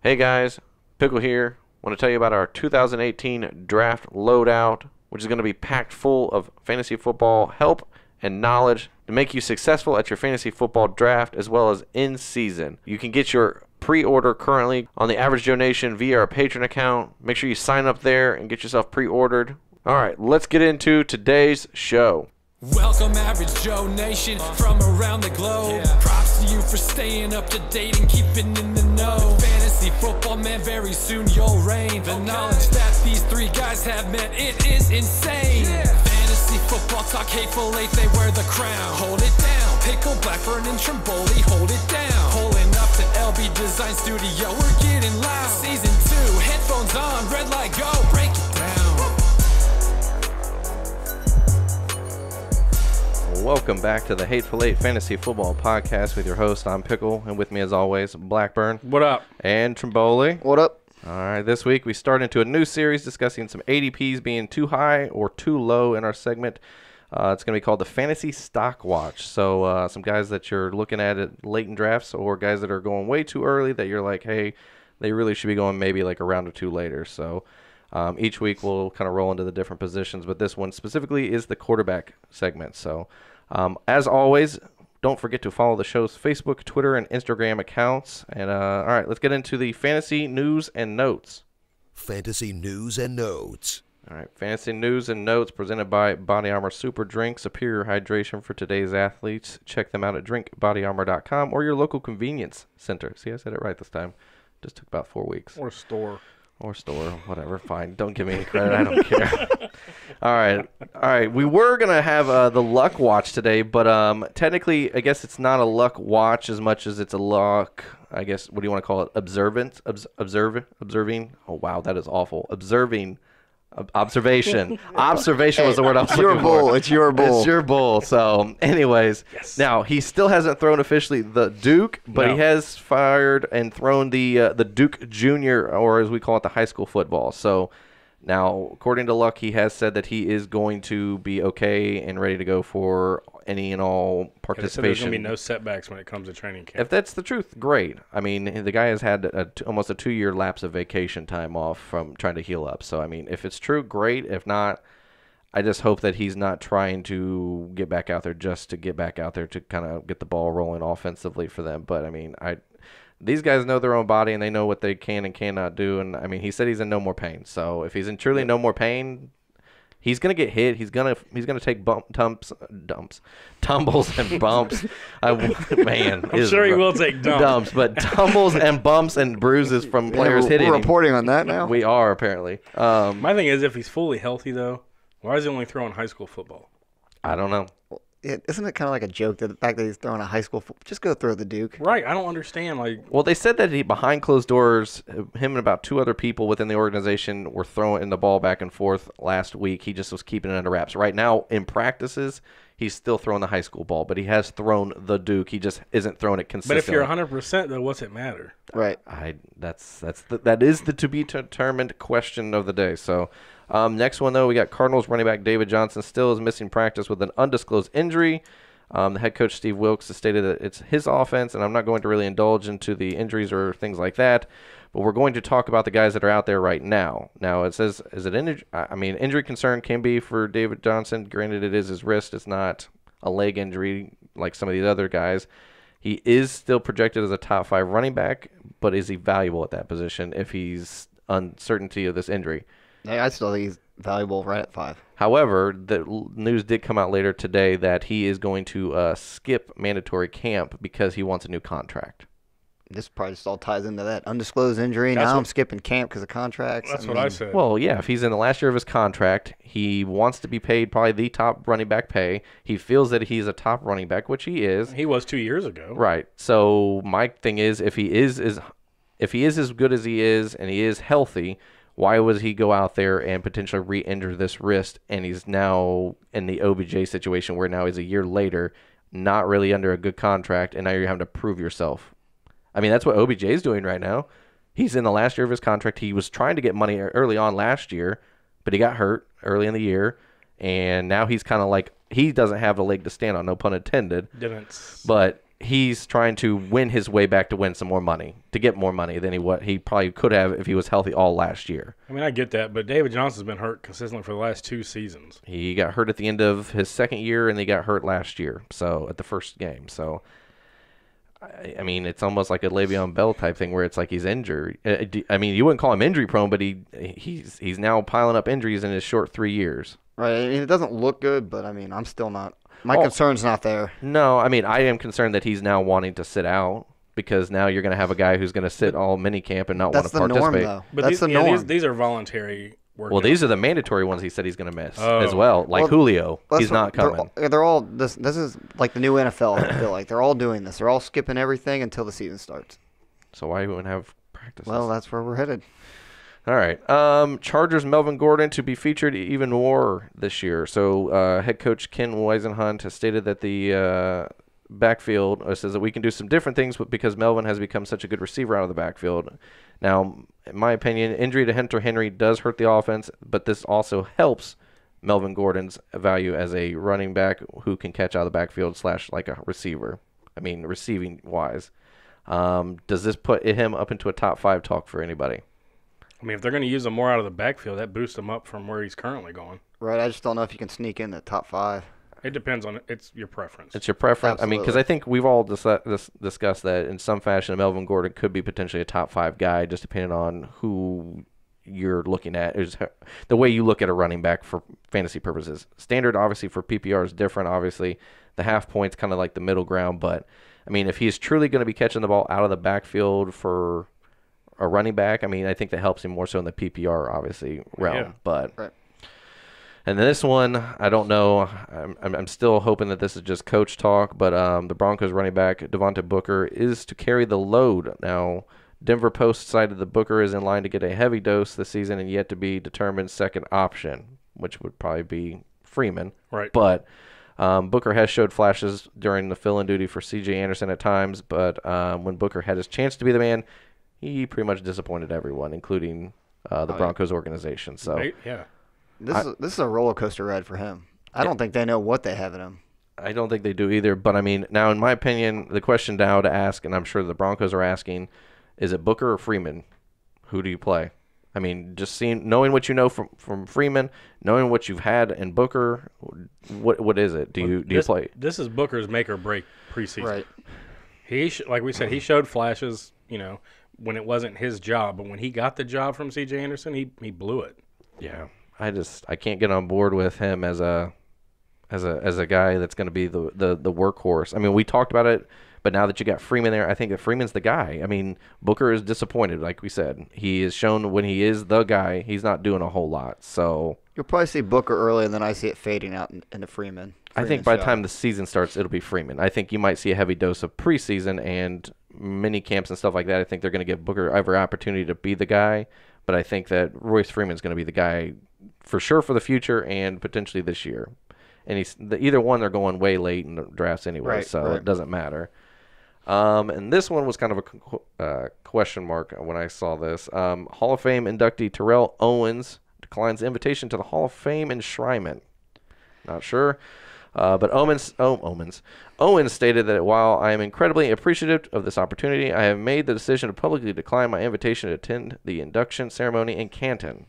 Hey guys, Pickle here. Want to tell you about our 2018 draft loadout, which is going to be packed full of fantasy football help and knowledge to make you successful at your fantasy football draft as well as in season. You can get your pre-order currently on the Average Joe Nation via our Patreon account. Make sure you sign up there and get yourself pre-ordered. All right, let's get into today's show. Welcome Average Joe Nation from around the globe. Props to you for staying up to date and keeping in the know. Fantasy football, man, very soon you'll reign. The knowledge that these three guys have, man, it is insane. Fantasy football talk, hateful eight, they wear the crown. Hold it down, Pickle, Blackburn, and Trimboli, hold it down. Pulling up to LB Design Studio, we're getting loud. Season 2, headphones on, red light go, break it down. Welcome back to the Hateful Eight Fantasy Football Podcast with your host, I'm Pickle, and with me as always, Blackburn. What up? And Trimboli. What up? All right, this week we start into a new series discussing some ADPs being too high or too low in our segment. It's going to be called the Fantasy Stock Watch. So some guys that you're looking at late in drafts or guys that are going way too early that you're like, hey, they really should be going maybe like a round or two later. So each week we'll kind of roll into the different positions, but this one specifically is the quarterback segment. So as always, don't forget to follow the show's Facebook, Twitter, and Instagram accounts. And all right, let's get into the fantasy news and notes. Fantasy news and notes. All right, fantasy news and notes presented by Body Armor Super Drink, superior hydration for today's athletes. Check them out at drinkbodyarmor.com or your local convenience center. See, I said it right this time. Just took about 4 weeks. Or store. Or store, whatever, fine. Don't give me any credit. I don't care. All right. We were going to have the luck watch today, but technically, I guess it's not a luck watch as much as it's a luck, I guess, what do you want to call it? Observing. Oh, wow, that is awful. Observation. Observation was the word I was looking for. It's your bull. It's your bull. So, anyways, Now he still hasn't thrown officially the Duke, but he has fired and thrown the Duke Junior, or as we call it, the high school football. So now, according to Luck, he has said that he is going to be okay and ready to go for any and all participation. There's going to be no setbacks when it comes to training camp. If that's the truth, great. I mean, the guy has had almost a 2-year lapse of vacation time off from trying to heal up. So, I mean, if it's true, great. If not, I just hope that he's not trying to get back out there just to get back out there to kind of get the ball rolling offensively for them. But, I mean, these guys know their own body and they know what they can and cannot do. And, I mean, he said he's in no more pain. So, if he's in truly no more pain, he's gonna get hit. He's gonna take tumbles and bumps. I'm sure he will take dumps, but tumbles and bumps and bruises from players hitting. We're reporting on that now. We are apparently. My thing is, if he's fully healthy though, why is he only throwing high school football? I don't know. Isn't it kind of like a joke that the fact that he's throwing a high school just go throw the Duke? Right, I don't understand. Well, they said that he behind closed doors, him and about 2 other people within the organization were throwing the ball back and forth last week. He just was keeping it under wraps. Right now, in practices, he's still throwing the high school ball, but he has thrown the Duke. He just isn't throwing it consistently. But if you're 100%, though, what's it matter? Right. That is the to be determined question of the day. So. Next one, though, we got Cardinals running back David Johnson still is missing practice with an undisclosed injury. The head coach, Steve Wilks, has stated that it's his offense, and I'm not going to really indulge into the injuries or things like that, but we're going to talk about the guys that are out there right now. Now, it says, injury concern can be for David Johnson. Granted, it is his wrist. It's not a leg injury like some of these other guys. He is still projected as a top 5 running back, but is he valuable at that position if he's uncertainty of this injury? Yeah, I still think he's valuable right at 5. However, the news did come out later today that he is going to skip mandatory camp because he wants a new contract. This probably just all ties into that undisclosed injury. Now I'm skipping camp because of contracts. That's what I said. Well, yeah, if he's in the last year of his contract, he wants to be paid probably the top running back pay. He feels that he's a top running back, which he is. He was 2 years ago. Right. So my thing is, if he is as good as he is and he is healthy, why would he go out there and potentially re-injure this wrist? And he's now in the OBJ situation where now he's a year later, not really under a good contract, and now you're having to prove yourself. I mean, that's what OBJ is doing right now. He's in the last year of his contract. He was trying to get money early on last year, but he got hurt early in the year, and now he's kind of like, he doesn't have a leg to stand on, no pun intended. Didn't. But he's trying to win his way back to win some more money, to get more money than he probably could have if he was healthy all last year. I mean, I get that, but David Johnson's been hurt consistently for the last 2 seasons. He got hurt at the end of his second year, and he got hurt last year, so at the first game. So, I mean, it's almost like a Le'Veon Bell type thing where it's like he's injured. I mean, you wouldn't call him injury prone, but he's now piling up injuries in his short 3 years. Right. I mean, it doesn't look good, but I mean, I'm still not. My concern's not there. No, I mean, I am concerned that he's now wanting to sit out because now you're going to have a guy who's going to sit all minicamp and not want to participate. That's the norm, though. But that's the norm. These are voluntary workouts. Well, these are the mandatory ones he said he's going to miss as well. Like Julio, he's not coming. They're all this is like the new NFL. I feel like they're all doing this. They're all skipping everything until the season starts. So why wouldn't have practices? Well, that's where we're headed. All right. Chargers Melvin Gordon to be featured even more this year. So head coach Ken Weisenhunt has stated that the backfield says that we can do some different things because Melvin has become such a good receiver out of the backfield. Now, in my opinion, injury to Hunter Henry does hurt the offense, but this also helps Melvin Gordon's value as a running back who can catch out of the backfield / like a receiver. I mean, receiving wise. Does this put him up into a top 5 talk for anybody? I mean, if they're going to use him more out of the backfield, that boosts him up from where he's currently going. Right. I just don't know if you can sneak in the top 5. It depends on it's your preference. It's your preference. Absolutely. I mean, because I think we've all discussed that in some fashion, Melvin Gordon could be potentially a top 5 guy, just depending on who you're looking at. Is the way you look at a running back for fantasy purposes. Standard, obviously, for PPR is different. Obviously, the half point's kind of like the middle ground. But I mean, if he's truly going to be catching the ball out of the backfield for a running back, I mean, I think that helps him more so in the PPR, obviously, realm. Yeah. But right. And this one, I don't know. I'm still hoping that this is just coach talk, but the Broncos running back, Devontae Booker, is to carry the load. Now, Denver Post cited that Booker is in line to get a heavy dose this season and yet to be determined second option, which would probably be Freeman. Right. But Booker has showed flashes during the fill-in duty for C.J. Anderson at times, but when Booker had his chance to be the man, he pretty much disappointed everyone, including the Broncos organization. So, yeah. This is a roller coaster ride for him. I don't think they know what they have in him. I don't think they do either. But, I mean, now, in my opinion, the question now to ask, and I'm sure the Broncos are asking, is it Booker or Freeman? Who do you play? I mean, just knowing what you know from Freeman, knowing what you've had in Booker, what is it? Do you play? This is Booker's make or break preseason. Right. Like we said, he showed flashes, when it wasn't his job. But when he got the job from C.J. Anderson, he blew it. Yeah. I can't get on board with him as a guy that's going to be the workhorse. I mean, we talked about it, but now that you got Freeman there, I think that Freeman's the guy. I mean, Booker is disappointed, like we said. He is shown when he is the guy, he's not doing a whole lot. So you'll probably see Booker early, and then I see it fading out into Freeman. I think by the time the season starts, it'll be Freeman. I think you might see a heavy dose of preseason and mini camps and stuff like that. I think they're going to give Booker every opportunity to be the guy, but I think that Royce Freeman's going to be the guy for sure for the future and potentially this year. And either one, they're going way late in the drafts anyway, right, so right. It doesn't matter. And this one was kind of a question mark when I saw this. Hall of Fame inductee Terrell Owens declines the invitation to the Hall of Fame enshrinement. Not sure. But Owens stated that while I am incredibly appreciative of this opportunity, I have made the decision to publicly decline my invitation to attend the induction ceremony in Canton.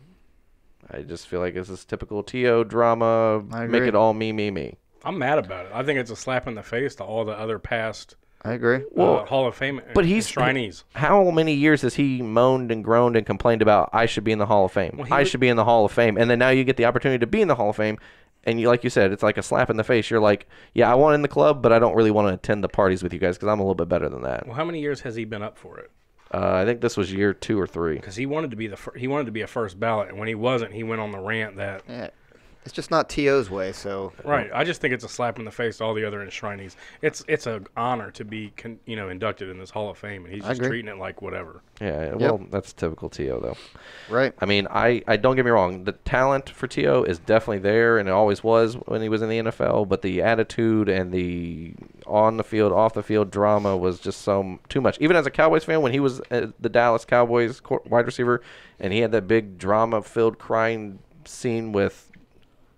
I just feel like this is typical T.O. drama. Make it all me. I'm mad about it. I think it's a slap in the face to all the other past I agree. Hall of Fame but he's enshrinees. How many years has he moaned and groaned and complained about, I should be in the Hall of Fame? I should be in the Hall of Fame. And then now you get the opportunity to be in the Hall of Fame. And like you said, it's like a slap in the face. You're like, yeah, I want in the club, but I don't really want to attend the parties with you guys because I'm a little bit better than that. Well, how many years has he been up for it? I think this was year 2 or 3. Because he wanted to be a first ballot, and when he wasn't, he went on the rant that. Yeah. It's just not T.O.'s way, so. Right. I just think it's a slap in the face to all the other enshrinees. It's an honor to be inducted in this Hall of Fame, and he's just treating it like whatever. Yeah. Well, that's typical T.O. though. Right. I mean, I don't get me wrong. The talent for T.O. is definitely there, and it always was when he was in the NFL. But the attitude and the on the field, off the field drama was just too much. Even as a Cowboys fan, when he was the Dallas Cowboys wide receiver, and he had that big drama-filled crying scene with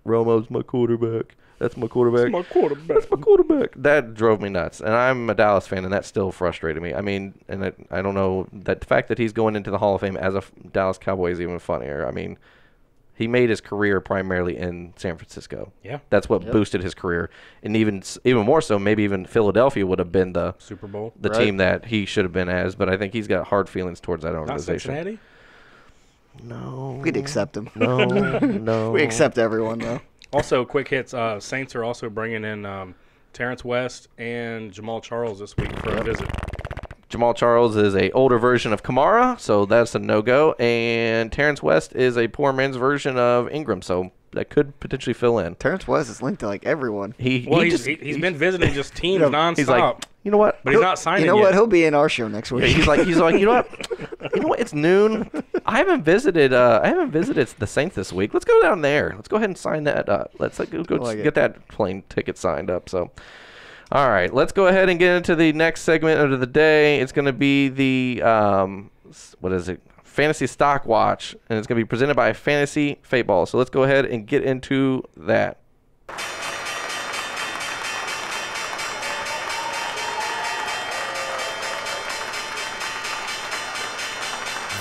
Romo's my quarterback. That's my quarterback. My quarterback. That's my quarterback. That drove me nuts. And I'm a Dallas fan, and that still frustrated me. I mean, and I don't know, that the fact that he's going into the Hall of Fame as a Dallas Cowboy is even funnier. I mean, he made his career primarily in San Francisco. Yeah. That's what boosted his career. And even more so, maybe even Philadelphia would have been the Super Bowl. the team that he should have been as. But I think he's got hard feelings towards that Not organization. Cincinnati? No. We'd accept him. No. No. We accept everyone, though. Also, quick hits. Saints are also bringing in Terrence West and Jamal Charles this week for a visit. Jamal Charles is a older version of Kamara, so that's a no-go. And Terrence West is a poor man's version of Ingram, so that could potentially fill in. Terrence West is linked to like everyone. He's been visiting just teams nonstop. He's like, you know what? but he's not signing You know yet. what? He'll be in our show next week. He's like, you know what? It's noon. I haven't visited the Saints this week. Let's go down there. Let's go ahead and sign that up. Let's go get that plane ticket signed up. So, all right, let's go ahead and get into the next segment of the day. It's going to be the what is it? Fantasy Stock Watch, and it's going to be presented by Fantasy Fateball. So let's go ahead and get into that.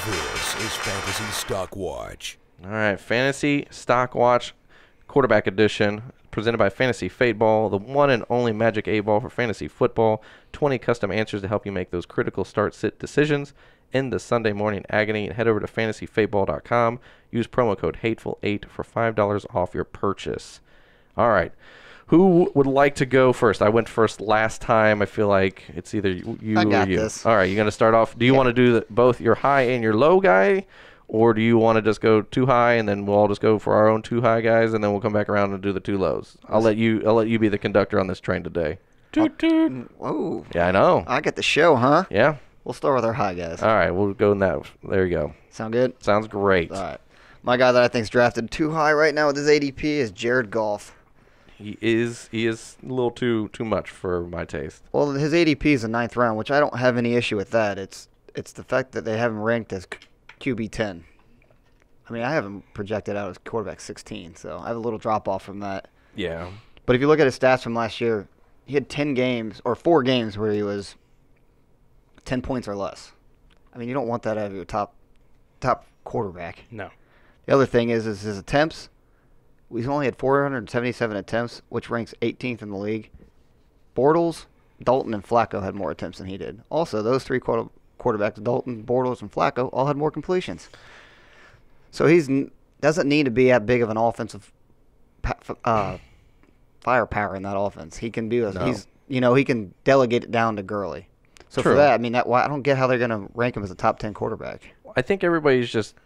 This is Fantasy Stock Watch. All right, Fantasy Stock Watch Quarterback Edition, presented by Fantasy Fateball, the one and only Magic 8-Ball for fantasy football. 20 custom answers to help you make those critical start-sit decisions in the Sunday morning agony. And head over to fantasyfateball.com. Use promo code HATEFUL8 for $5 off your purchase. All right. Who would like to go first? I went first last time. I feel like it's either you I or got you. this. All right, you're going to start off. Do you want to do both your high and your low guy? Or do you want to just go too high and then we'll all just go for our own two high guys and then we'll come back around and do the two lows? I'll let you be the conductor on this train today. Toot, toot. Whoa. Yeah, I know. I get the show, huh? Yeah. We'll start with our high guys. All right, we'll go in that. There you go. Sound good? Sounds great. All right. My guy that I think's drafted too high right now with his ADP is Jared Goff. He is a little too much for my taste. Well, his ADP is the 9th round, which I don't have any issue with that. It's the fact that they have him ranked as QB 10. I mean, I have him projected out as quarterback 16, so I have a little drop off from that. Yeah. But if you look at his stats from last year, he had 10 games or 4 games where he was 10 points or less. I mean, you don't want that out of your top quarterback. No. The other thing is his attempts. He's only had 477 attempts, which ranks 18th in the league. Bortles, Dalton, and Flacco had more attempts than he did. Also, those three quarterbacks, Dalton, Bortles, and Flacco, all had more completions. So he doesn't need to be that big of an offensive firepower in that offense. He can be he can delegate it down to Gurley. So True. for that, I mean, I don't get how they're going to rank him as a top 10 quarterback. I think everybody's just,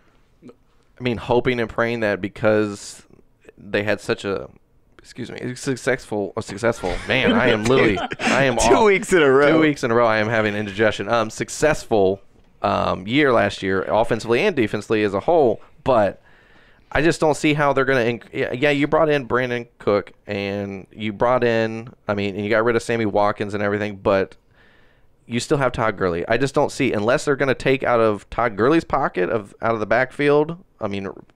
hoping and praying that because they had such a, successful. Man, I am literally, I am 2 weeks in a row. 2 weeks in a row. I am having indigestion. Successful year last year, offensively and defensively as a whole, but I just don't see how they're going to. Yeah, you brought in Brandon Cook, and you brought in, and you got rid of Sammy Watkins and everything, but you still have Todd Gurley. I just don't see, unless they're going to take out of Todd Gurley's pocket out of the backfield,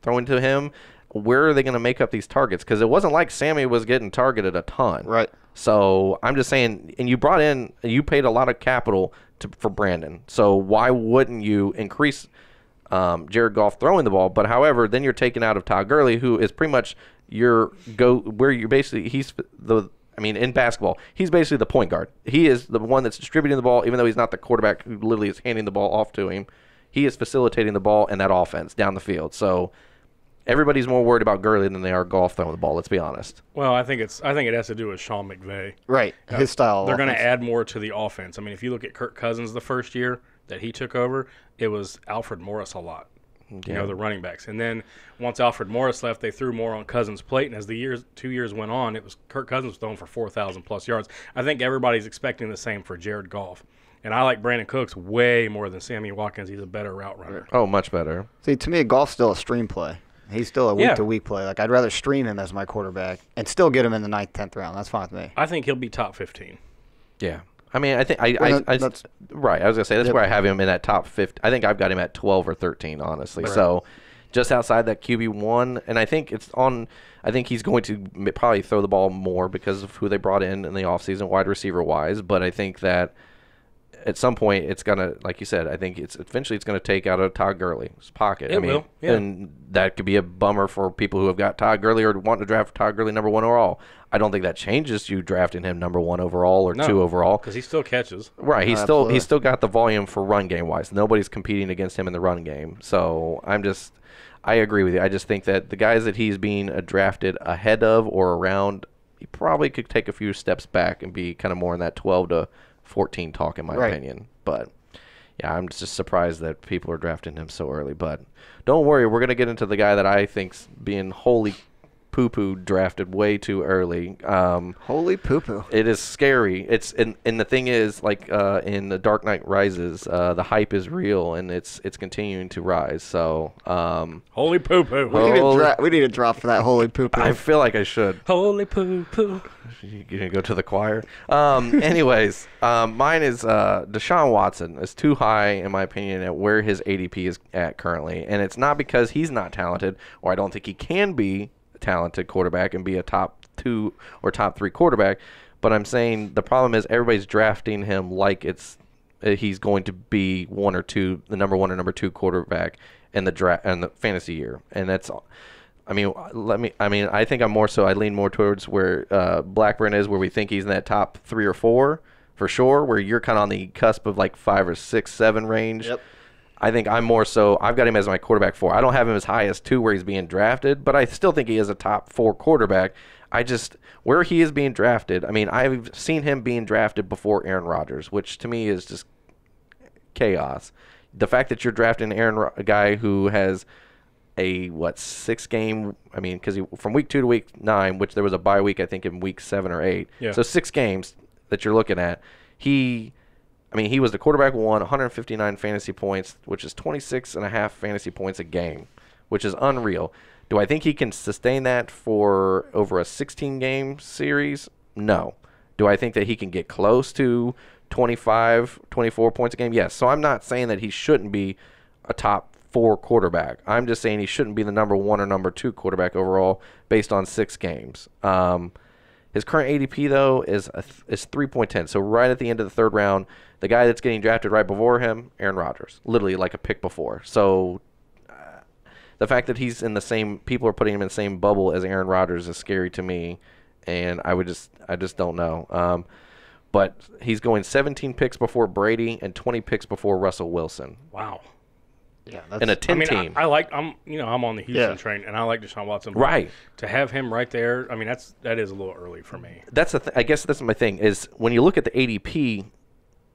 throwing to him, where are they going to make up these targets? Because it wasn't like Sammy was getting targeted a ton. Right. So I'm just saying, and you paid a lot of capital for Brandon. So why wouldn't you increase Jared Goff throwing the ball? But however, then you're taking out of Todd Gurley, who is pretty much in basketball, he's basically the point guard. He is the one that's distributing the ball, even though he's not the quarterback who literally is handing the ball off to him. He is facilitating the ball and that offense down the field. So everybody's more worried about Gurley than they are Goff throwing the ball. Let's be honest. Well, I think it has to do with Sean McVay. Right. His style. They're going to add more to the offense. If you look at Kirk Cousins the first year that he took over, it was Alfred Morris a lot. Yeah. The running backs. And then once Alfred Morris left, they threw more on Cousins' plate. And as the 2 years went on, it was Kirk Cousins throwing for 4,000 plus yards. I think everybody's expecting the same for Jared Goff. And I like Brandon Cooks way more than Sammy Watkins. He's a better route runner. Oh, much better. See, to me, Goff's still a stream play. He's still a week-to-week play. Like, I'd rather stream him as my quarterback and still get him in the 9th, 10th round. That's fine with me. I think he'll be top 15. Yeah. I think right. I was gonna say that's Yep. where I have him in that top 50. I think I've got him at 12 or 13, honestly. Right. So just outside that QB1, and I think he's going to probably throw the ball more because of who they brought in the offseason, wide receiver wise. But I think that at some point it's gonna, like you said, I think eventually it's gonna take out of Todd Gurley's pocket. It will, yeah. And that could be a bummer for people who have got Todd Gurley or want to draft Todd Gurley number 1 overall. I don't think that changes you drafting him number 1 overall or 2 overall, because he still catches. Right, he's Absolutely. still got the volume for run game wise. Nobody's competing against him in the run game. So I agree with you. I just think that the guys that he's being drafted ahead of or around, he probably could take a few steps back and be kind of more in that 12 to 14 talk, in my opinion. But yeah, I'm just surprised that people are drafting him so early. But don't worry, we're gonna get into the guy that I think's being holy poo-poo drafted way too early. Holy poo-poo. It is scary. It's and the thing is, like in The Dark Knight Rises, the hype is real and it's continuing to rise. So Holy poo-poo. We need to drop for that holy poo-poo. I feel like I should. Holy poo-poo. You gonna go to the choir? Anyways, mine is Deshaun Watson is too high in my opinion at where his ADP is at currently, and it's not because he's not talented or I don't think he can be a talented quarterback and be a top 2 or top 3 quarterback. But I'm saying the problem is everybody's drafting him like he's going to be 1 or 2, the number 1 or number 2 quarterback in the draft and the fantasy year, and that's. I think I'm more so. I lean more towards where Blackburn is, where we think he's in that top 3 or 4 for sure. Where you're kind of on the cusp of like 5 or 6, 7 range. Yep. I think I'm more so. I've got him as my quarterback 4. I don't have him as high as 2 where he's being drafted, but I still think he is a top 4 quarterback. Where he is being drafted. I mean, I've seen him being drafted before Aaron Rodgers, which to me is just chaos. The fact that you're drafting a guy who has a 6 game, I mean, because from week 2 to week 9, which there was a bye week I think in week 7 or 8, yeah. So 6 games that you're looking at. He was the quarterback 1, 159 fantasy points, which is 26.5 fantasy points a game, which is unreal. Do I think he can sustain that for over a 16 game series? No. Do I think that he can get close to 25, 24 points a game? Yes. So I'm not saying that he shouldn't be a top 4 quarterback. I'm just saying he shouldn't be the number 1 or number 2 quarterback overall based on 6 games. His current ADP though is 3.10. So right at the end of the 3rd round, the guy that's getting drafted right before him, Aaron Rodgers, literally like a pick before. So the fact that people are putting him in the same bubble as Aaron Rodgers is scary to me, and I just don't know. But he's going 17 picks before Brady and 20 picks before Russell Wilson. Wow. Yeah, In a 10 team. I'm on the Houston train, and I like Deshaun Watson. Right. To have him right there, I mean, that is a little early for me. I guess that's my thing, is when you look at the ADP,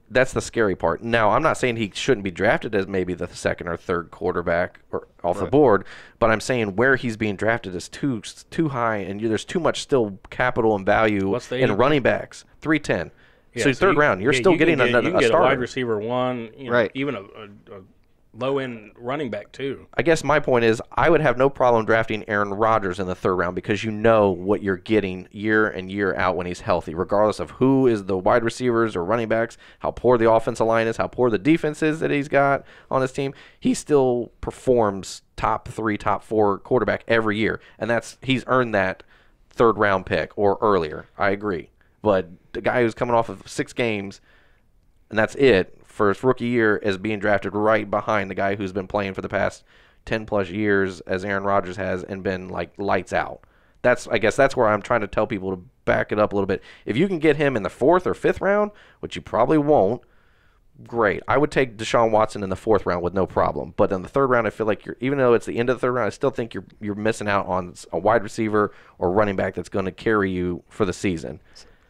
that's the scary part. Now, I'm not saying he shouldn't be drafted as maybe the 2nd or 3rd quarterback or off the board, but I'm saying where he's being drafted is too high, and there's too much still capital and value in running backs. 310. Yeah, so 3rd round, you're still getting a starter. A wide receiver 1, right. Even a low-end running back 2. I guess my point is I would have no problem drafting Aaron Rodgers in the 3rd round because you know what you're getting year in, year out when he's healthy, regardless of who is the wide receivers or running backs, how poor the offensive line is, how poor the defense is that he's got on his team. He still performs top 3, top 4 quarterback every year, and he's earned that 3rd round pick or earlier. I agree. But the guy who's coming off of 6 games, and that's it, for his rookie year is being drafted right behind the guy who's been playing for the past 10-plus years as Aaron Rodgers has and been like lights out. I guess that's where I'm trying to tell people to back it up a little bit. If you can get him in the 4th or 5th round, which you probably won't, great. I would take Deshaun Watson in the 4th round with no problem. But in the 3rd round, I feel like even though it's the end of the 3rd round, I still think you're missing out on a wide receiver or running back that's going to carry you for the season.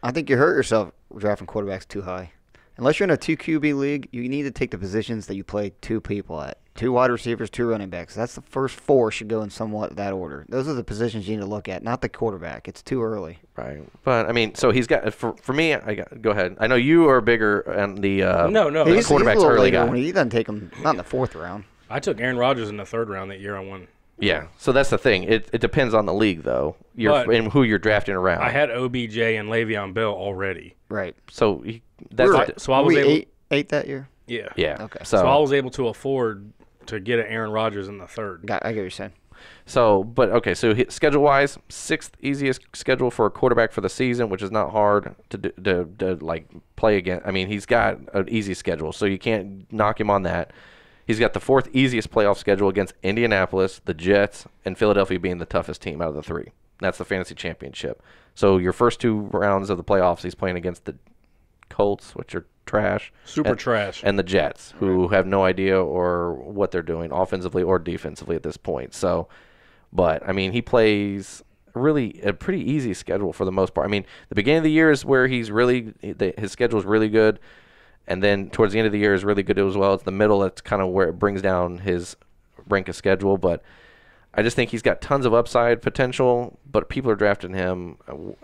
I think you hurt yourself drafting quarterbacks too high. Unless you're in a 2 QB league, you need to take the positions that you play 2 people at. 2 wide receivers, 2 running backs. That's the first 4 should go in somewhat that order. Those are the positions you need to look at, not the quarterback. It's too early. Right. But, I mean, so he's got, for me, go ahead. I know you are bigger on the He's quarterback's early guy. He doesn't take him, not in the 4th round. I took Aaron Rodgers in the 3rd round that year I won. Yeah, so that's the thing. It depends on the league, though, and who you're drafting around. I had OBJ and Le'Veon Bell already. Right. So I was able. 8 that year? Yeah. Yeah. Okay. So I was able to afford to get at Aaron Rodgers in the third. I get what you're saying. So, but okay, so schedule-wise, 6th easiest schedule for a quarterback for the season, which is not hard to like play against. I mean, he's got an easy schedule, so you can't knock him on that. He's got the 4th easiest playoff schedule against Indianapolis, the Jets, and Philadelphia being the toughest team out of the 3. That's the fantasy championship. So your first 2 rounds of the playoffs, he's playing against the Colts, which are trash. Super trash. And the Jets, who have no idea or what they're doing offensively or defensively at this point. So, but, I mean, he plays really a pretty easy schedule for the most part. I mean, the beginning of the year is where his schedule is really good. And then towards the end of the year is really good as well. It's the middle that's kind of where it brings down his rank of schedule. But I just think he's got tons of upside potential, but people are drafting him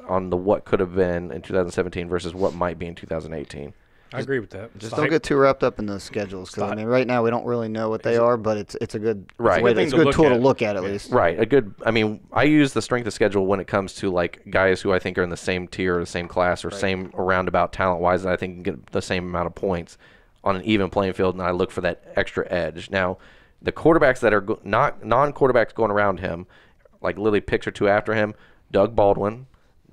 on the what could have been in 2017 versus what might be in 2018. I agree with that. Just don't get too wrapped up in those schedules because I mean, right now we don't really know what they are, but it's a good It's a good tool to look at least. Right, a good. I mean, I use the strength of schedule when it comes to like guys who I think are in the same tier, or the same class, or same roundabout talent wise that I think can get the same amount of points on an even playing field, and I look for that extra edge. Now, the quarterbacks that are not non-quarterbacks going around him, like literally picks or 2 after him, Doug Baldwin,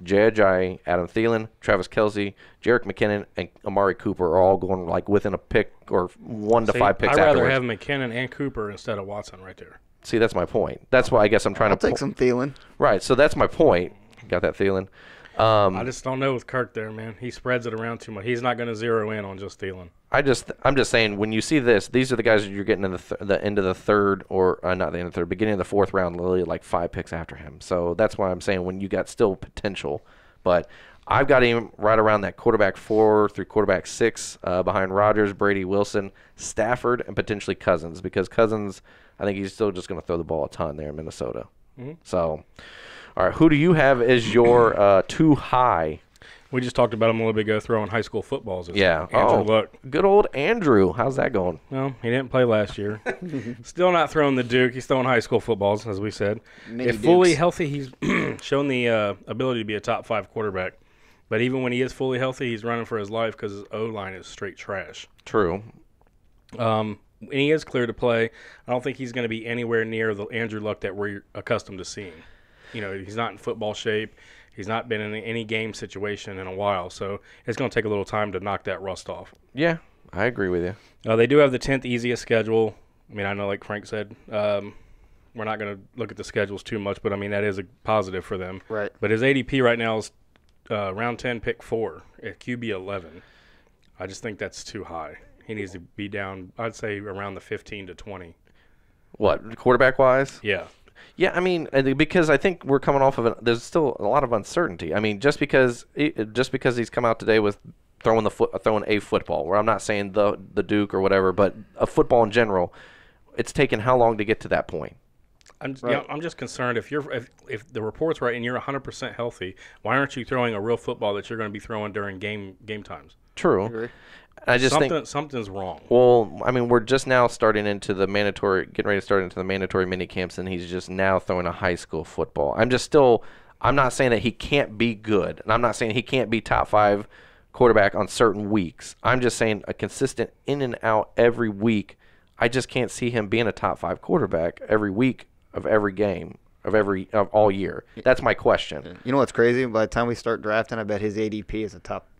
Jay Ajayi, Adam Thielen, Travis Kelce, Jerick McKinnon, and Amari Cooper are all going like within a pick or 1 to 5 picks. I'd rather afterwards. have McKinnon and Cooper instead of Watson right there. See, that's my point. That's why I guess I'm trying I'll take some Thielen. Right, so that's my point. Got that Thielen. I just don't know with Kirk there, man. He spreads it around too much. He's not going to zero in on just Thielen. I'm just saying when you see this, these are the guys that you're getting in the end of the third, or not the end of the third, beginning of the 4th round, literally like 5 picks after him. So that's why I'm saying when you got still potential, but I've got him right around that quarterback 4 through quarterback 6 behind Rodgers, Brady, Wilson, Stafford, and potentially Cousins, because Cousins, I think he's still just going to throw the ball a ton there in Minnesota. Mm-hmm. So, all right, who do you have as your too high? We just talked about him a little bit ago throwing high school footballs. Yeah. Andrew Luck. Good old Andrew. How's that going? Well, he didn't play last year. Still not throwing the Duke. He's throwing high school footballs, as we said. If fully healthy, he's shown the ability to be a top 5 quarterback. But even when he is fully healthy, he's running for his life because his O-line is straight trash. True. And he is clear to play. I don't think he's going to be anywhere near the Andrew Luck that we're accustomed to seeing. You know, he's not in football shape. He's not been in any game situation in a while, so it's going to take a little time to knock that rust off. Yeah, I agree with you. They do have the 10th easiest schedule. I mean, I know, like Frank said, we're not going to look at the schedules too much, but, I mean, that is a positive for them. Right. But his ADP right now is round 10, pick 4 at QB 11. I just think that's too high. He needs to be down, I'd say, around the 15 to 20. What, quarterback-wise? Yeah. Yeah, I mean, because I think we're coming off of there's still a lot of uncertainty. I mean, just because he's come out today with throwing a football, where I'm not saying the Duke or whatever, but a football in general, it's taken how long to get to that point? I'm just concerned if the report's right and you're 100% healthy, why aren't you throwing a real football that you're going to be throwing during game times? True. I just think something's wrong. Well, I mean, we're just now getting ready to start into the mandatory mini camps, and he's just now throwing a high school football. I'm not saying that he can't be good, and I'm not saying he can't be top 5 quarterback on certain weeks. I'm just saying a consistent in and out every week. I just can't see him being a top 5 quarterback every week of every game of all year. That's my question. You know what's crazy? By the time we start drafting, I bet his ADP is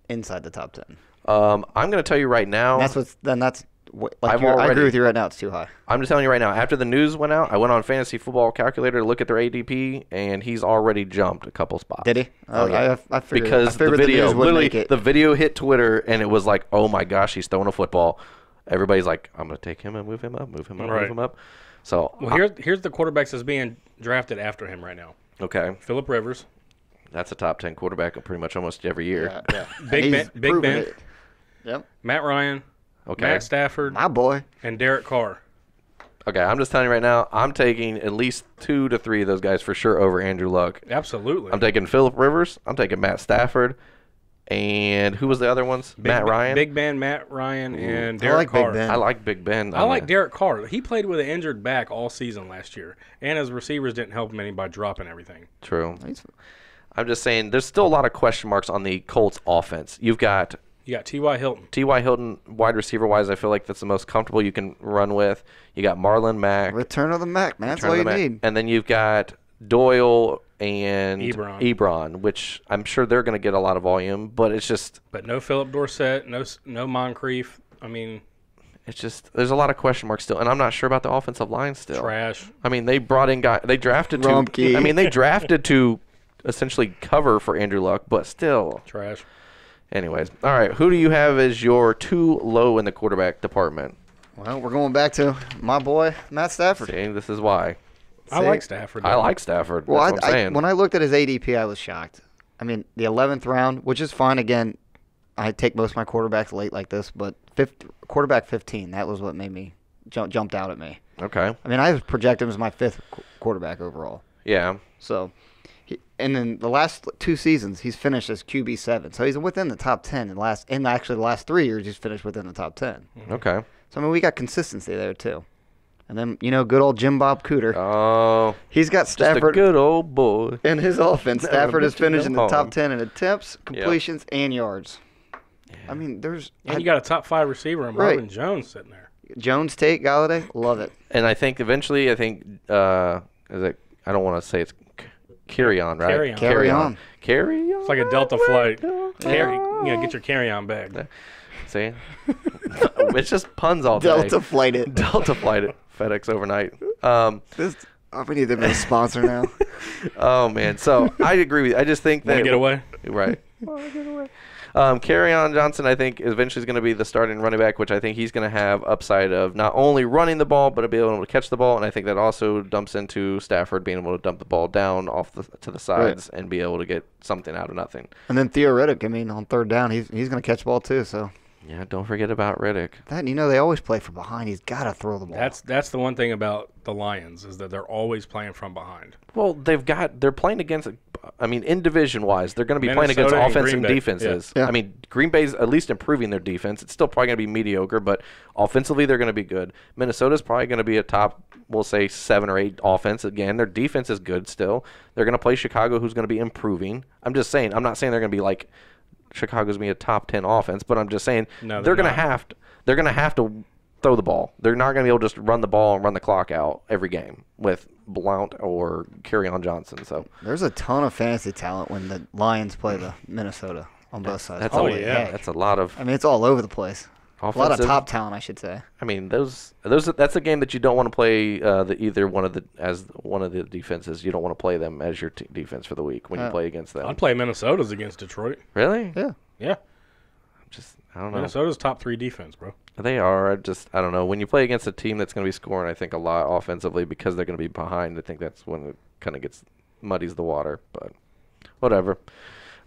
inside the top 10. I'm going to tell you right now. I agree with you right now. It's too high. I'm just telling you right now. After the news went out, I went on Fantasy Football Calculator to look at their ADP, and he's already jumped a couple spots. Did he? Oh yeah. I figured, because the video, literally, the video hit Twitter, and it was like, oh my gosh, he's throwing a football. Everybody's like, I'm going to take him and move him up, move him up. So here's the quarterbacks that's being drafted after him right now. Okay. Phillip Rivers. That's a top 10 quarterback pretty much almost every year. Yeah. Big Ben. Yep. Matt Ryan. Okay. Matt Stafford. My boy. And Derek Carr. Okay, I'm just telling you right now, I'm taking at least 2 to 3 of those guys for sure over Andrew Luck. Absolutely. I'm taking Phillip Rivers. I'm taking Matt Stafford. And who was the other ones? Matt Ryan? Big Ben, Matt Ryan, and Derek Carr. I like Big Ben. I like Derek Carr. He played with an injured back all season last year, and his receivers didn't help him any by dropping everything. True. I'm just saying there's still a lot of question marks on the Colts offense. You've got You got T.Y. Hilton. T.Y. Hilton, wide receiver wise, I feel like that's the most comfortable you can run with. You got Marlon Mack. Return of the Mac, man. That's Return all of you the Mack. need. And then you've got Doyle and Ebron. which I'm sure they're going to get a lot of volume, but it's just But no Philip Dorsett, no Moncrief. I mean, there's a lot of question marks still, and I'm not sure about the offensive line still. trash. I mean, they brought in guys. They drafted Rumpke. to. I mean, they drafted to essentially cover for Andrew Luck, but still. Trash. Anyways, all right. Who do you have as your too low in the quarterback department? Well, we're going back to my boy, Matt Stafford. See, this is why. I like Stafford. I like Stafford. Well, That's what I'm saying. when I looked at his ADP, I was shocked. I mean, the 11th round, which is fine. Again, I take most of my quarterbacks late like this, but quarterback 15, that was what made me jumped out at me. Okay. I mean, I projected him as my 5th quarterback overall. Yeah. So, and then the last 2 seasons, he's finished as QB7. So he's within the top 10. And actually, the last 3 years, he's finished within the top 10. Okay. So, I mean, we got consistency there, too. And then, good old Jim Bob Cooter. Oh. He's got Just a Stafford good old boy. in his offense. Stafford is finished in the top home. 10 in attempts, completions, and yards. I mean, there's And you got a top 5 receiver in Right. Marvin Jones sitting there. Jones, Tate, Galladay. Love it. And I think eventually, is it? I don't want to say it's Carry-on, right? Carry-on. Carry-on. Carry-on. It's like a Delta flight. Get your carry-on bag. See? It's just puns all day. Delta Flight it. Delta flight it. FedEx overnight. We need them as a sponsor now. Oh, man. So I agree with you. I just think that. Want to get away? Right. Carry-on Johnson, I think, eventually is going to be the starting running back, which I think he's going to have upside of not only running the ball, but be able to catch the ball. And I think that also dumps into Stafford being able to dump the ball down to the sides and be able to get something out of nothing. And then Theo Riddick, I mean, on third down, he's going to catch the ball too. So Yeah, don't forget about Riddick. they always play from behind. He's got to throw the ball. That's the one thing about the Lions is that they're always playing from behind. Well, they're playing against, I mean, in division-wise, they're going to be playing against Minnesota and offense Green and Bay. defenses. Yeah. I mean, Green Bay's at least improving their defense. It's still probably going to be mediocre, but offensively they're going to be good. Minnesota's probably going to be a top, we'll say, 7 or 8 offense. Again, their defense is good still. They're going to play Chicago, who's going to be improving. I'm just saying, I'm not saying they're going to be like Chicago's going to be a top 10 offense, but I'm just saying No, they're they're going to not. they're going to have to throw the ball. They're not going to be able to just run the ball and run the clock out every game with Blount or Carry-on Johnson. So There's a ton of fantasy talent when the Lions play the Minnesota on both sides. that's Holy yeah. heck. that's a lot of I mean, it's all over the place. A lot of offensive. top talent, I should say. I mean, that's a game that you don't want to play either one of the defenses. You don't want to play them as your defense for the week when you play against them. I'd play Minnesota's against Detroit. Really? Yeah. Yeah. I don't know. Minnesota's top 3 defense, bro. They are. I don't know. When you play against a team that's going to be scoring, I think, a lot offensively because they're going to be behind, I think that's when it kind of muddies the water. But whatever.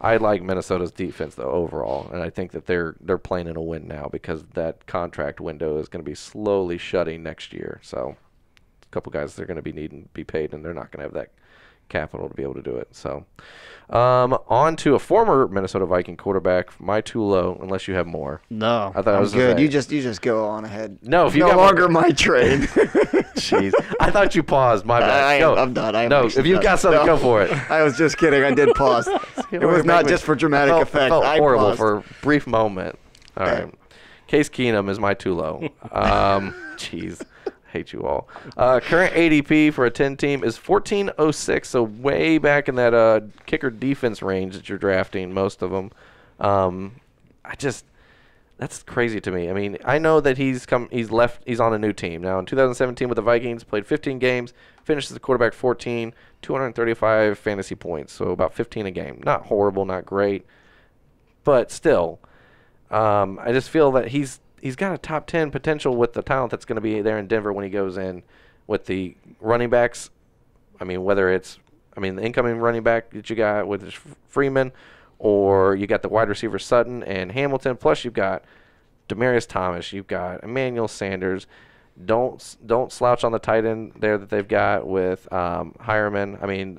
I like Minnesota's defense, though, overall. And I think that they're playing in a win now because that contract window is going to be slowly shutting next year. So a couple guys they're going to be needing to be paid, and they're not going to have that capital to be able to do it. So on to a former Minnesota Viking quarterback, my too low, unless you have more. No, I thought I I'm was gonna good. say- You just go on ahead. No, if you no got more- longer my trade. Jeez. I thought you paused. My bad. Go. I'm done. I am No, actually if you've done. got something, No. go for it. I was just kidding. I did pause. It was not just for dramatic effect. It felt I horrible paused. for a brief moment. All right. Case Keenum is my too low. Jeez. Hate you all. Current ADP for a 10 team is 1406, so way back in that kicker defense range that you're drafting, most of them. That's crazy to me. I mean, I know that he's on a new team. Now, in 2017 with the Vikings, played 15 games, finished as a quarterback 14, 235 fantasy points, so about 15 a game. Not horrible, not great, but still, I just feel that he's got a top 10 potential with the talent that's going to be there in Denver when he goes in with the running backs. I mean, the incoming running back that you got with Freeman, or you got the wide receiver Sutton and Hamilton. Plus, you've got Demaryius Thomas. You've got Emmanuel Sanders. Don't slouch on the tight end there that they've got with Hireman. I mean,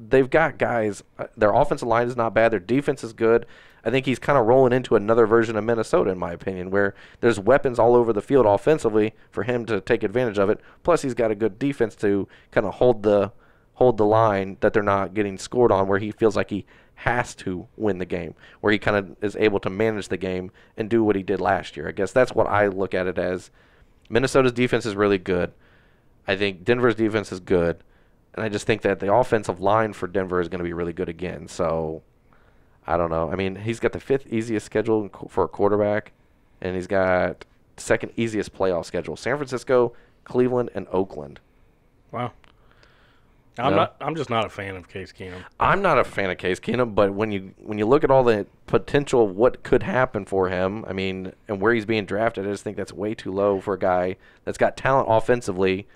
they've got guys. Their offensive line is not bad. Their defense is good. I think he's kind of rolling into another version of Minnesota, in my opinion, where there's weapons all over the field offensively for him to take advantage of it. Plus, he's got a good defense to kind of hold the line that they're not getting scored on, where he feels like he has to win the game, where he kind of is able to manage the game and do what he did last year. I guess that's what I look at it as. Minnesota's defense is really good. I think Denver's defense is good. And I just think that the offensive line for Denver is going to be really good again. So, I don't know. I mean, he's got the 5th easiest schedule for a quarterback, and he's got 2nd easiest playoff schedule. San Francisco, Cleveland, and Oakland. Wow. No. I'm just not a fan of Case Keenum. I'm not a fan of Case Keenum, but when you look at all the potential of what could happen for him, I mean, and where he's being drafted, I just think that's way too low for a guy that's got talent offensively,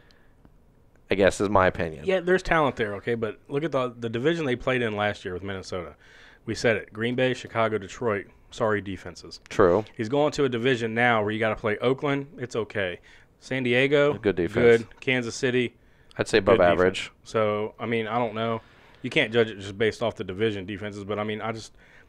I guess, is my opinion. Yeah, there's talent there, okay, but look at the division they played in last year with Minnesota. We said it, Green Bay, Chicago, Detroit, sorry defenses. True. He's going to a division now where you got to play Oakland, it's okay. San Diego, Good defense. good. Kansas City, I'd say above good average. defense. So, I mean, I don't know. You can't judge it just based off the division defenses, but, I mean,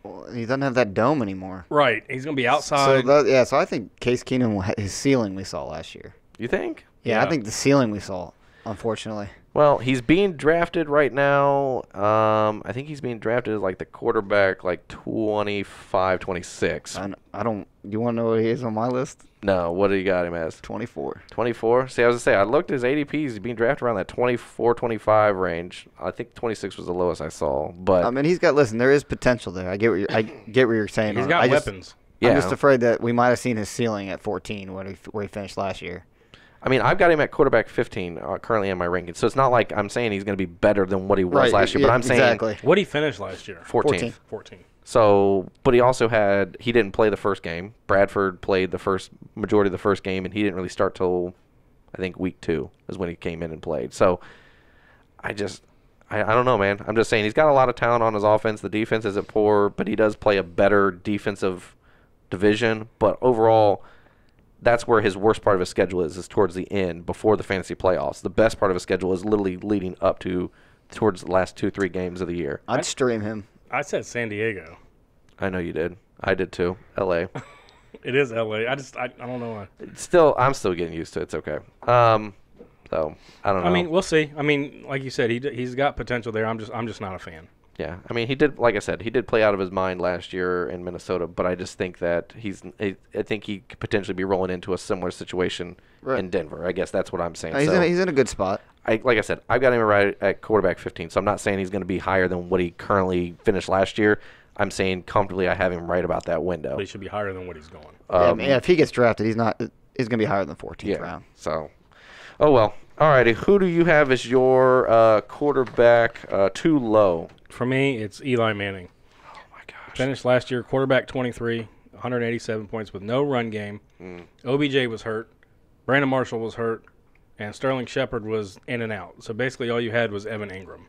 Well, he doesn't have that dome anymore. right, he's going to be outside. So I think Case Keenum, his ceiling we saw last year. You think? Yeah, Yeah. I think the ceiling we saw, unfortunately. Well, he's being drafted right now. I think he's being drafted as like the quarterback, like 25, 26. I don't. You want to know what he is on my list? No, what do you got him as? 24. 24? See, I was going to say, I looked at his ADP. He's being drafted around that 24, 25 range. I think 26 was the lowest I saw. But I mean, listen. There is potential there. I get what you're saying. He's on it. got I just- weapons. yeah. I'm just afraid that we might have seen his ceiling at 14 where he finished last year. I mean, I've got him at quarterback 15 currently in my rankings. So it's not like I'm saying he's going to be better than what he was Right, last year. But yeah, I'm saying exactly. What did he finish last year? 14th. 14. So, but he also he didn't play the first game. Bradford played the first majority of the first game, and he didn't really start till, I think, week 2 is when he came in and played. So, I don't know, man. I'm just saying he's got a lot of talent on his offense. The defense isn't poor, but he does play a better defensive division. But overall, that's where his worst part of his schedule is towards the end, before the fantasy playoffs. The best part of his schedule is literally leading up towards the last 2-3 games of the year. I'd stream him. I said San Diego. I know you did. I did too. LA. It is L.A. I don't know why. I'm still getting used to it. It's okay. So I don't know. I mean, we'll see. I mean, like you said, he's got potential there. I'm just not a fan. yeah. I mean, he did. Like I said, he did play out of his mind last year in Minnesota. But I just think that I think he could potentially be rolling into a similar situation Right. in Denver. I guess that's what I'm saying. He's, So, he's in a good spot. like I said, I've got him right at quarterback 15. So I'm not saying he's going to be higher than what he currently finished last year. I'm saying comfortably I have him right about that window. But he should be higher than what he's going. Yeah, if he gets drafted, he's going to be higher than 14th round. So, oh well. Alrighty, who do you have as your quarterback too low? For me, it's Eli Manning. Oh my gosh. Finished last year, quarterback 23, 187 points with no run game. OBJ was hurt. Brandon Marshall was hurt. And Sterling Shepard was in and out. So basically all you had was Evan Ingram.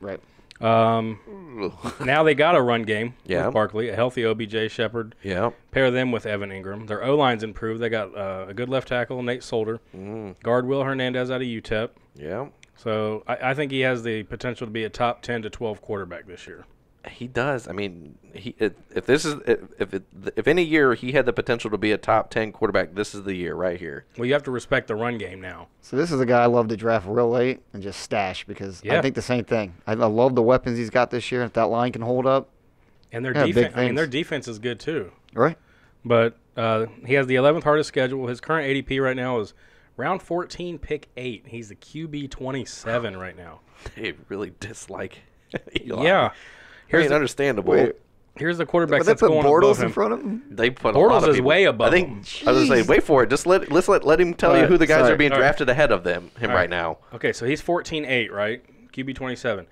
Right. Now they got a run game Yeah. with Barkley, a healthy OBJ, Shepard. Yeah. Pair them with Evan Ingram. Their O-line's improved. They got a good left tackle, Nate Solder. Guard Will Hernandez out of UTEP. Yeah. So I think he has the potential to be a top 10 to 12 quarterback this year. He does. I mean, if any year he had the potential to be a top 10 quarterback, this is the year right here. Well, you have to respect the run game now. So this is a guy I love to draft real late and just stash because Yeah. I think the same thing. I love the weapons he's got this year. If that line can hold up, And their Yeah, big defense, I mean, things. their defense is good too. right? But he has the 11th hardest schedule. His current ADP right now is round 14, pick 8. He's the QB 27 right now. They really dislike Eli. Yeah. Here's understandable. Wait, Here's the quarterback but they that's put going above Bortles him. in front of him. They put Bortles a lot of is people. way above I think him. I was gonna say, wait for it. Just let him tell you Alright, who the guys sorry. are being Alright. drafted ahead of him right now. Okay, so he's 14-8, right? QB 27.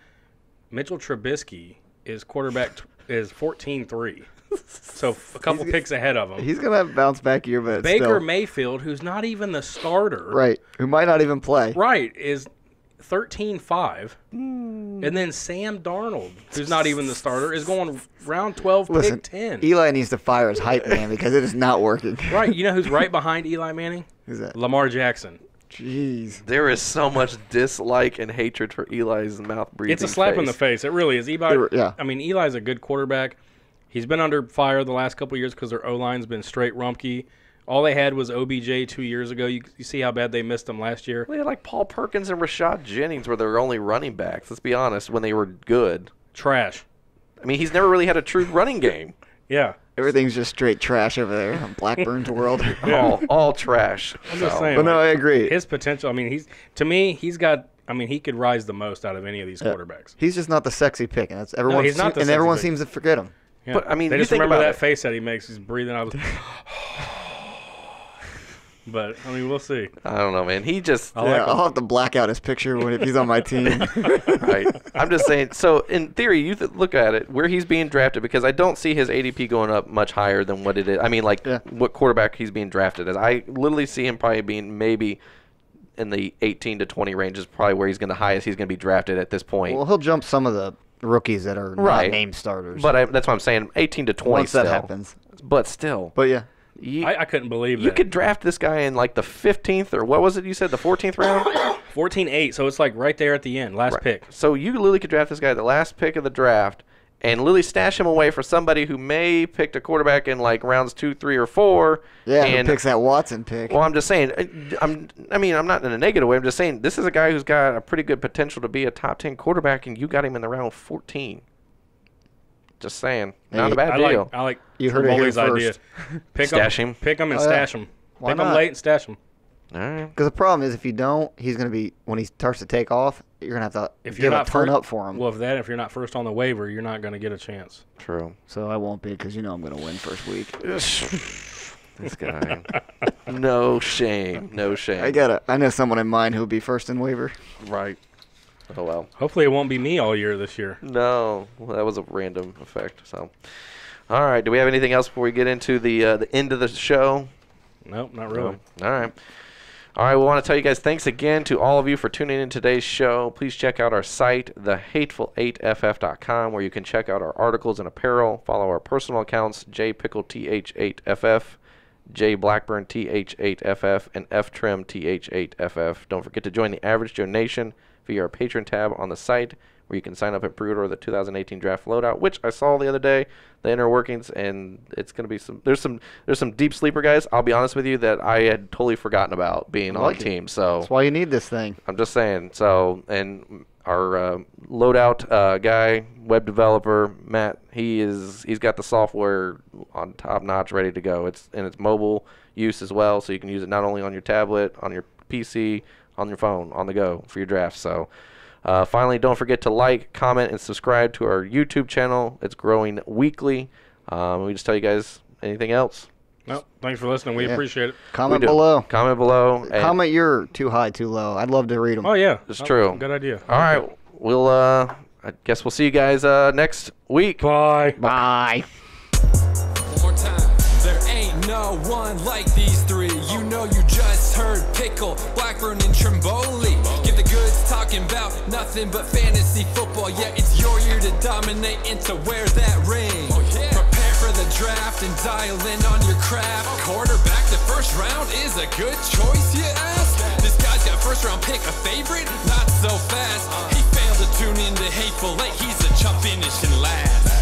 Mitchell Trubisky is is 14-3. So a couple picks ahead of him. He's gonna have a bounce back year, but Baker still. Mayfield, who's not even the starter, Right, who might not even play. right, is 13-5. And then Sam Darnold, who's not even the starter, is going round 12, Listen, pick 10. Eli needs to fire his hype man because it is not working. Right, you know who's right behind Eli Manning? Who's that? Lamar Jackson. Jeez. There is so much dislike and hatred for Eli's mouth breathing. It's a slap in the face. It really is. Yeah. I mean, Eli's a good quarterback. He's been under fire the last couple of years because their O-line's been straight rumpy. All they had was OBJ 2 years ago. You see how bad they missed him last year? They had like Paul Perkins and Rashad Jennings were their only running backs. Let's be honest, when they were good. Trash. I mean, he's never really had a true running game. Yeah. Everything's just straight trash over there on Blackburn's world. All trash. I'm just So, saying. But no, I like, agree. his potential. I mean, he's got. I mean, he could rise the most out of any of these quarterbacks. He's just not the sexy pick, and that's everyone. he's not the and sexy everyone pick. seems to forget him. Yeah. But, I mean, they you just think remember about that it. face that he makes. He's breathing out. But I mean, we'll see. I don't know, man. He just I like him. I'll have to black out his picture if he's on my team. right. I'm just saying. So in theory, you look at it where he's being drafted, because I don't see his ADP going up much higher than what it is. I mean, like what quarterback he's being drafted as. I literally see him probably being maybe in the 18 to 20 range is probably where he's going to highest he's going to be drafted at this point. Well, he'll jump some of the rookies that are Right. not named starters. But that's what I'm saying. 18 to 20 once still. that happens. But still. But yeah, I couldn't believe You that. could draft this guy in like the 15th or what was it you said, the 14th round? 14-8, so it's like right there at the end, last pick. So you literally could draft this guy at the last pick of the draft and literally stash him away for somebody who may picked a quarterback in like rounds 2, 3, or 4. yeah. and Who picks that Watson pick? Well, I'm just saying. I'm not in a negative way. I'm just saying this is a guy who's got a pretty good potential to be a top 10 quarterback, and you got him in the round 14. Just saying, not a bad I deal. like You heard it here Tremoli's idea. first. Stash him. Pick him and Oh, yeah. stash him. Why Pick him not? late and stash him. All right. Because the problem is, if you don't, he's going to be when he starts to take off. You're going to have to If give you're a not ton first, up for him. Well, if you're not first on the waiver, you're not going to get a chance. True. So I won't be because I'm going to win first week. This guy. No shame. No shame. I know someone in mind who will be first in waiver. Right. Oh well. Hopefully, it won't be me all year this year. No, well, that was a random effect. So, all right. Do we have anything else before we get into the end of the show? Nope, not really. All right. All right, we want to tell you guys thanks again to all of you for tuning in today's show. Please check out our site, thehateful8ff.com, where you can check out our articles and apparel. Follow our personal accounts, jpickleTH8FF, jblackburnTH8FF, and ftrimTH8FF. Don't forget to join the Average Joe Nation via our Patreon tab on the site, where you can sign up and pre-order the 2018 draft loadout, which I saw the other day, the inner workings, and it's going to be there's some deep sleeper guys, I'll be honest with you, that I had totally forgotten about being on the team. So That's why you need this thing. I'm just saying. So, and our loadout guy, web developer Matt, he's got the software on top notch, ready to go. It's mobile use as well, so you can use it not only on your tablet, on your PC, on your phone, on the go for your drafts. So, finally, don't forget to like, comment, and subscribe to our YouTube channel. It's growing weekly. We just tell you guys anything else. Nope. Thanks for listening. We Yeah. appreciate it. Comment We do. below. Comment below. and- Comment your too high, too low. I'd love to read them. Oh yeah, It's true. Good idea. All right. We'll I guess we'll see you guys next week. Bye. Bye. One more time. There ain't no one like these three. You know you just heard Pickle, Blackburn, and Trimboli. Give the goods talking about nothing but fantasy football. Yeah, it's your year to dominate and to wear that ring. Prepare for the draft and dial in on your craft. Quarterback, the first round is a good choice, you ask? This guy's got first round pick, a favorite? Not so fast. He failed to tune into Hateful Eight. He's a chump finishing last.